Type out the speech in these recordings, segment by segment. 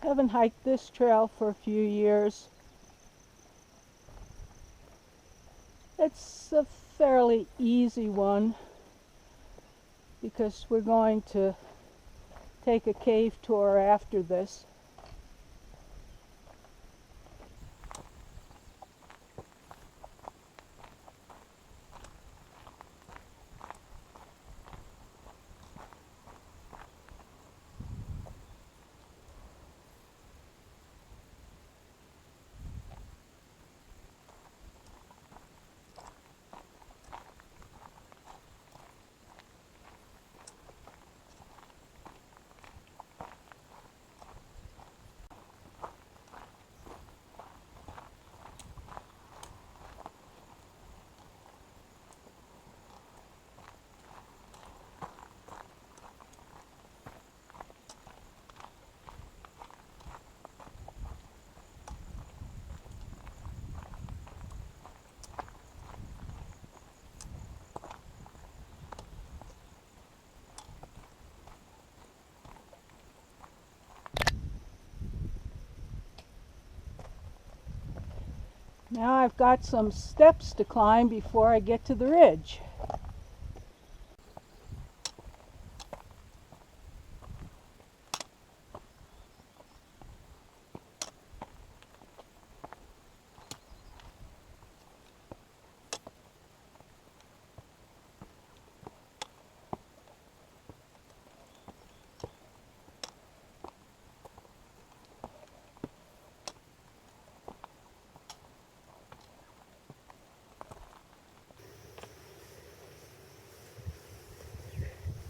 Haven't hiked this trail for a few years. It's a fairly easy one because we're going to take a cave tour after this. Now I've got some steps to climb before I get to the ridge.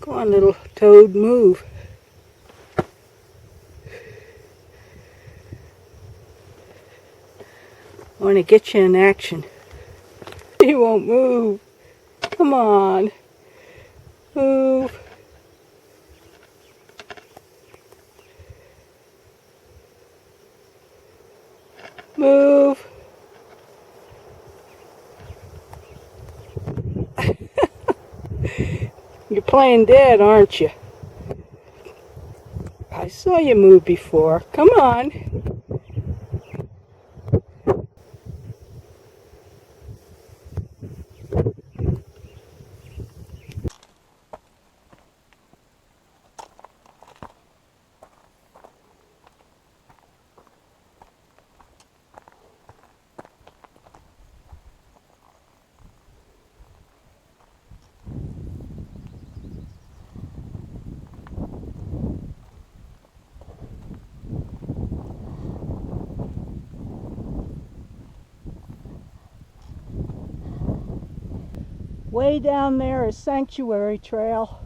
Go on, little toad, move. I want to get you in action. He won't move. Come on. Move. Move. You're playing dead, aren't you? I saw you move before. Come on. Way down there is Sanctuary Trail,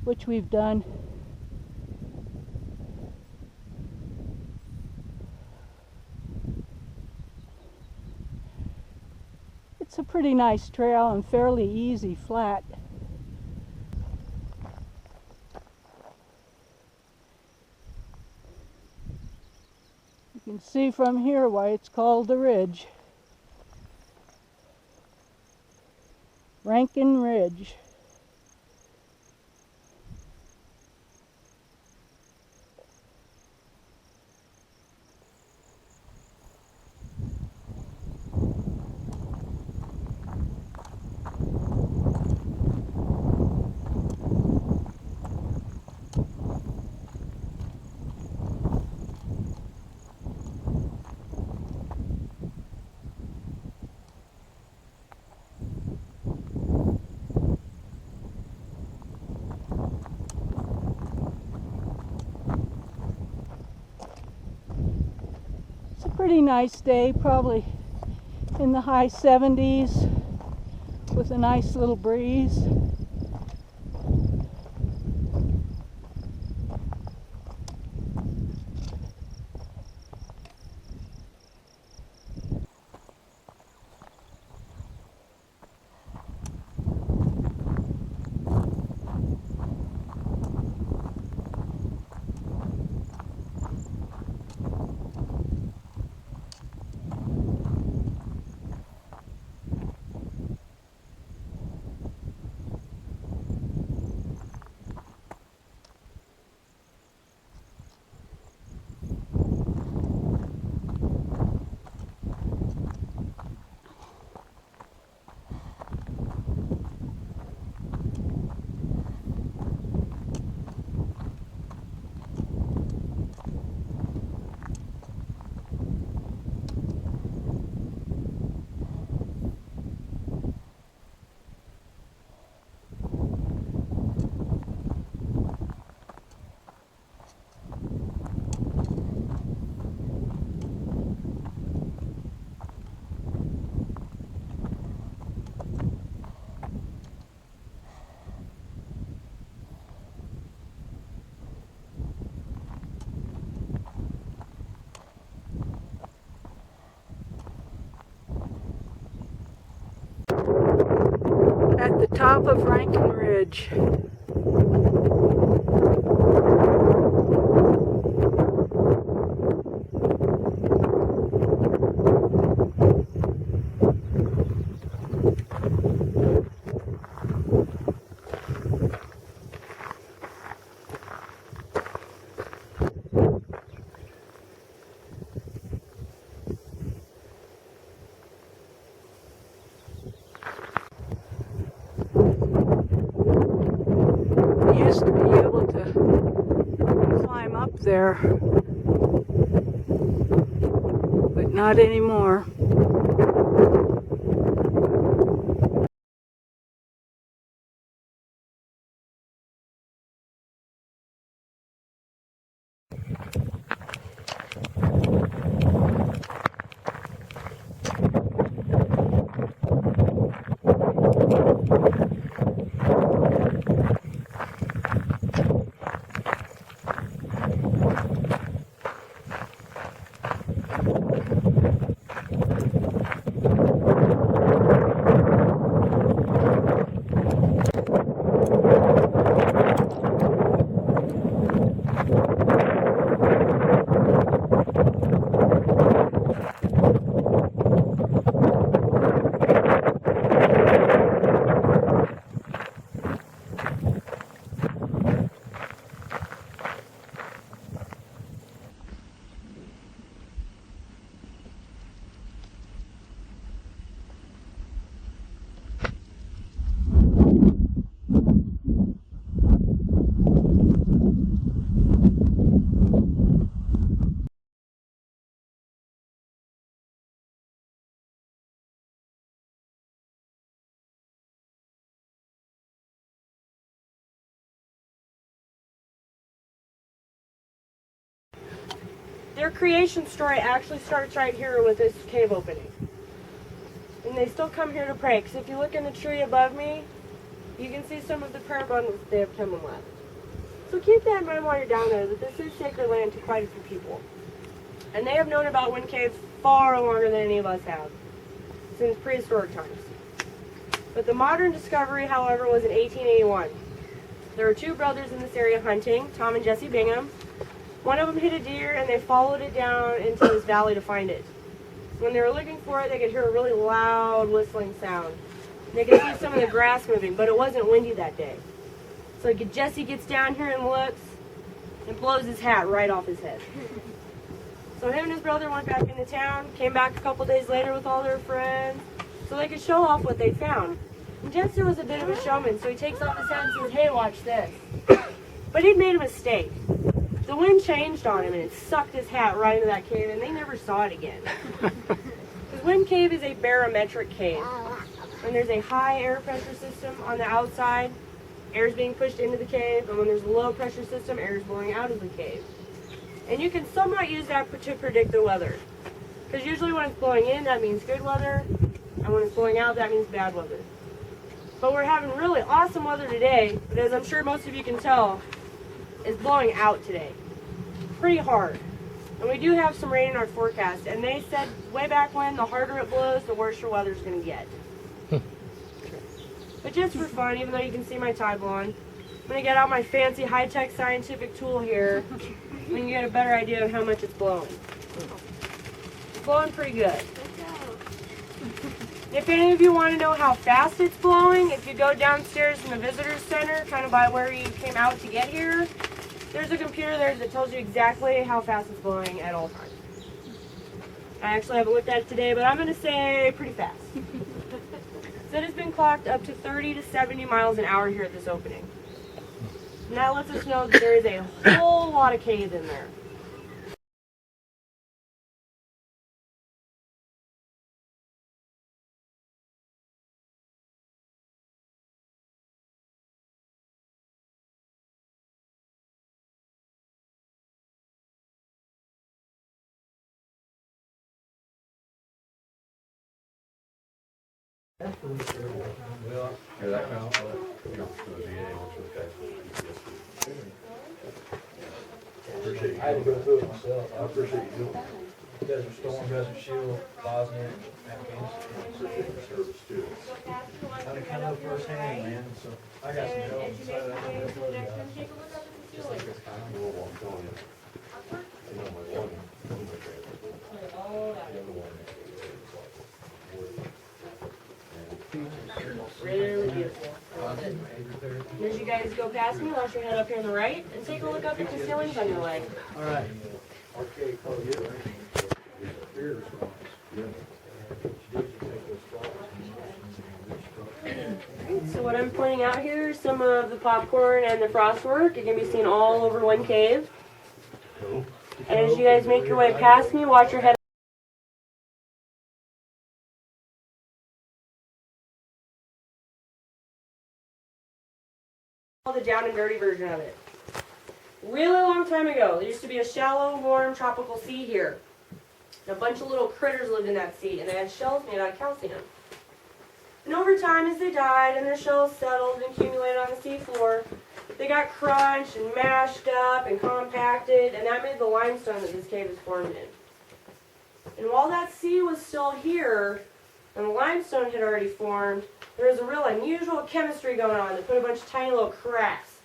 which we've done. It's a pretty nice trail and fairly easy flat. You can see from here why it's called the Ridge. Rankin Ridge. Pretty nice day, probably in the high 70s with a nice little breeze. top of Rankin Ridge. Used to be able to climb up there, but not anymore. Their creation story actually starts right here with this cave opening. And they still come here to pray, because if you look in the tree above me, you can see some of the prayer bundles they have come and left. So keep that in mind while you're down there, that this is sacred land to quite a few people. And they have known about wind caves far longer than any of us have, since prehistoric times. But the modern discovery, however, was in 1881. There were two brothers in this area hunting, Tom and Jesse Bingham. One of them hit a deer, and they followed it down into this valley to find it. When they were looking for it, they could hear a really loud whistling sound. They could see some of the grass moving, but it wasn't windy that day. So Jesse gets down here and looks, and blows his hat right off his head. So him and his brother went back into town, came back a couple days later with all their friends, so they could show off what they found. And Jesse was a bit of a showman, so he takes off his hat and says, "Hey, watch this." But he'd made a mistake. The wind changed on him and it sucked his hat right into that cave, and they never saw it again. Because Wind Cave is a barometric cave. When there's a high air pressure system on the outside, air is being pushed into the cave, and when there's a low pressure system, air is blowing out of the cave. And you can somewhat use that to predict the weather. Because usually when it's blowing in, that means good weather, and when it's blowing out, that means bad weather. But we're having really awesome weather today, but as I'm sure most of you can tell, it's blowing out today. Pretty hard. And we do have some rain in our forecast, and they said way back when, the harder it blows, the worse your weather's going to get. But just for fun, even though you can see my tie blowing, I'm going to get out my fancy high-tech scientific tool here, and you can get a better idea of how much it's blowing. It's blowing pretty good. If any of you want to know how fast it's blowing, if you go downstairs in the visitor center, kind of by where you came out to get here, there's a computer there that tells you exactly how fast it's blowing at all times. I actually haven't looked at it today, but I'm going to say pretty fast. So it has been clocked up to 30 to 70 miles an hour here at this opening. And that lets us know that there is a whole lot of cave in there. I had to go through it myself. I appreciate you doing it. Desert Storm, Desert Shield, Bosnia, Afghanistan. gotta come up firsthand, man, so I got some help And as you inside make that. your way to the next one, take a look up at the ceiling. Well, I'm telling you, you know, my one, Oh, the other one. really beautiful. I love it. And as you guys go past me, wash your head up here on the right, and take a look up at the ceilings on your leg. All right. Okay, call you. Beer response. So what I'm pointing out here is some of the popcorn and the frostwork. It can be seen all over one cave. And as you guys make your way past me, watch your head. The down and dirty version of it. Really long time ago, there used to be a shallow, warm, tropical sea here. And a bunch of little critters lived in that sea, and they had shells made out of calcium. And over time, as they died and their shells settled and accumulated on the seafloor, they got crunched and mashed up and compacted, and that made the limestone that this cave is formed in. And while that sea was still here, and the limestone had already formed, there was a real unusual chemistry going on that put a bunch of tiny little cracks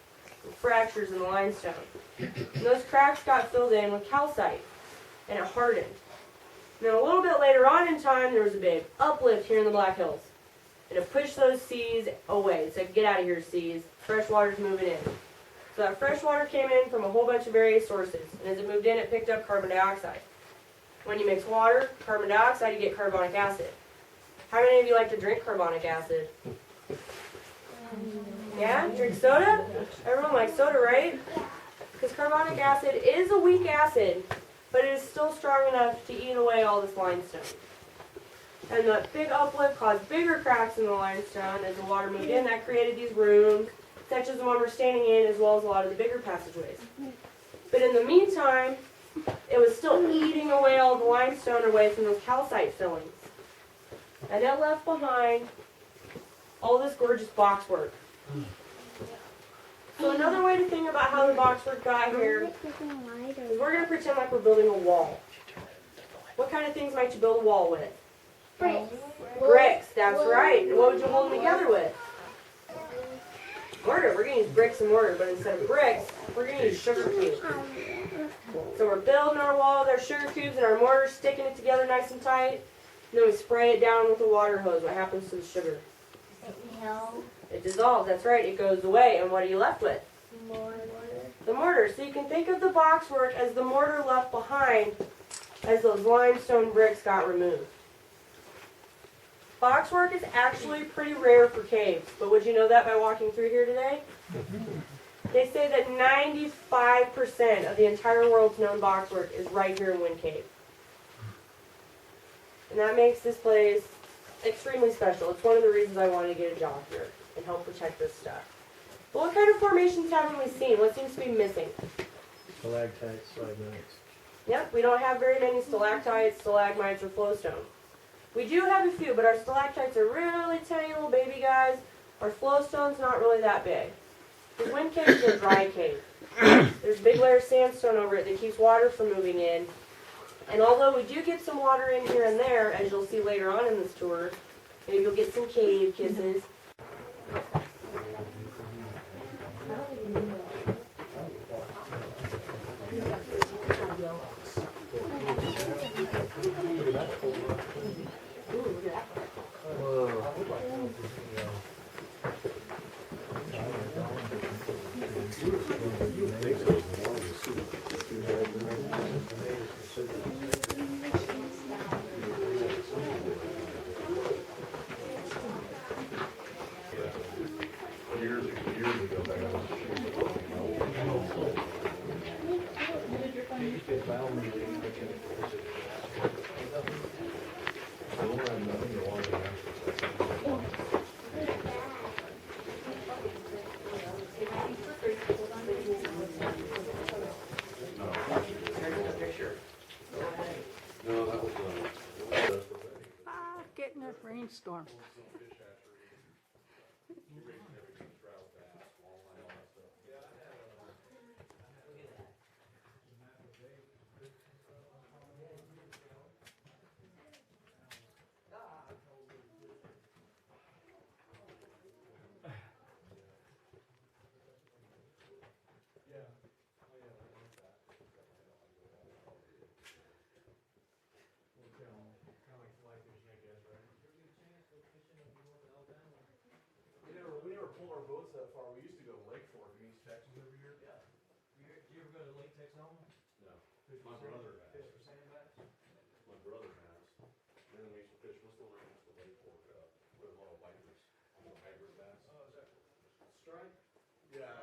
and fractures in the limestone. And those cracks got filled in with calcite, and it hardened. And then a little bit later on in time, there was a big uplift here in the Black Hills. And it pushed those seas away. It said, get out of here, seas. Fresh water's moving in. So that fresh water came in from a whole bunch of various sources. And as it moved in, it picked up carbon dioxide. When you mix water, carbon dioxide, you get carbonic acid. How many of you like to drink carbonic acid? Yeah? Drink soda? Everyone likes soda, right? Because carbonic acid is a weak acid, but it is still strong enough to eat away all this limestone. And the big uplift caused bigger cracks in the limestone as the water moved in. That created these rooms, such as the one we're standing in, as well as a lot of the bigger passageways. But in the meantime, it was still eating away all the limestone away from those calcite fillings. And it left behind all this gorgeous boxwork. So another way to think about how the boxwork got here is we're going to pretend like we're building a wall. What kind of things might you build a wall with? Bricks. Bricks, that's right. And what would you hold them together with? Mortar. We're going to use bricks and mortar, but instead of bricks, we're going to use sugar cubes. So we're building our wall with our sugar cubes and our mortar, sticking it together nice and tight. And then we spray it down with a water hose. What happens to the sugar? It dissolves, that's right. It goes away. And what are you left with? The mortar. So you can think of the boxwork as the mortar left behind as those limestone bricks got removed. Boxwork is actually pretty rare for caves, but would you know that by walking through here today? They say that 95% of the entire world's known boxwork is right here in Wind Cave. And that makes this place extremely special. It's one of the reasons I wanted to get a job here and help protect this stuff. But what kind of formations haven't we seen? What seems to be missing? Stalactites, stalagmites. Yep, we don't have very many stalactites, stalagmites, or flowstone. We do have a few, but our stalactites are really tiny little baby guys. Our flowstone's not really that big. The Wind Cave is a dry cave. There's a big layer of sandstone over it that keeps water from moving in. And although we do get some water in here and there, as you'll see later on in this tour, maybe you'll get some cave kisses. Getting a rainstorm. boats that far. We used to go to Lake Fork in East Texas every year. Yeah. Do you ever go to Lake Texoma? No. Fish My for sand- brother has. Fish for sandbags? My brother has. And then we used to fish, what's the one that's the Lake Fork, with a lot of vipers, hybrid bass. Oh, is that stripe? Yeah,